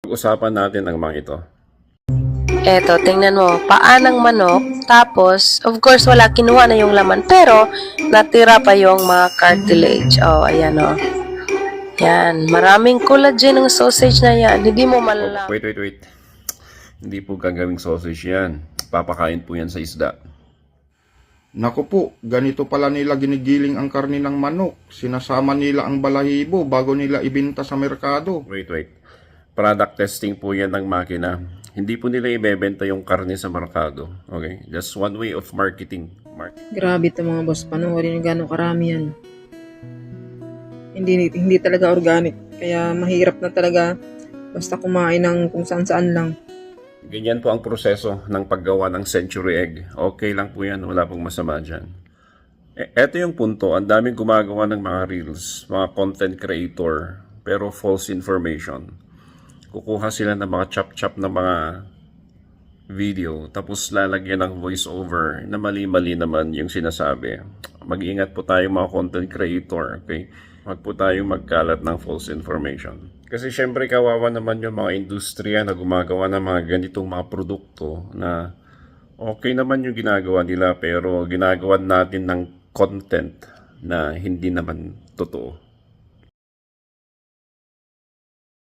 Pag-usapan natin ang mga ito. Eto, tingnan mo, paa ng manok, tapos, of course, wala, kinuha na yung laman, pero, natira pa yung mga cartilage. Oh, ayan, oh. Yan, maraming collagen ng sausage na yan, hindi mo malalaman. Wait. Hindi po gagawing sausage yan. Papakain po yan sa isda. Naku po, ganito pala nila ginigiling ang karni ng manok. Sinasama nila ang balahibo bago nila ibenta sa merkado. Wait. Product testing po yan ng makina. Hindi po nila ibebenta yung karne sa merkado. Okay? Just one way of marketing. Grabe ito mga boss, panoorin nyo gano'ng karami yan. Hindi talaga organic, kaya mahirap na talaga basta kumain ng kung saan-saan lang. Ganyan po ang proseso ng paggawa ng century egg. Okay lang po yan, wala pong masama dyan. Eto yung punto, ang daming gumagawa ng mga reels, mga content creator, pero false information. Kukuha sila ng mga chop-chop na mga video, tapos lalagyan ng voice-over na mali-mali naman yung sinasabi. Mag-ingat po tayo mga content creator, okay? Huwag po tayong magkalat ng false information. Kasi syempre kawawa naman yung mga industriya na gumagawa ng mga ganitong mga produkto na okay naman yung ginagawa nila pero ginagawa natin ng content na hindi naman totoo.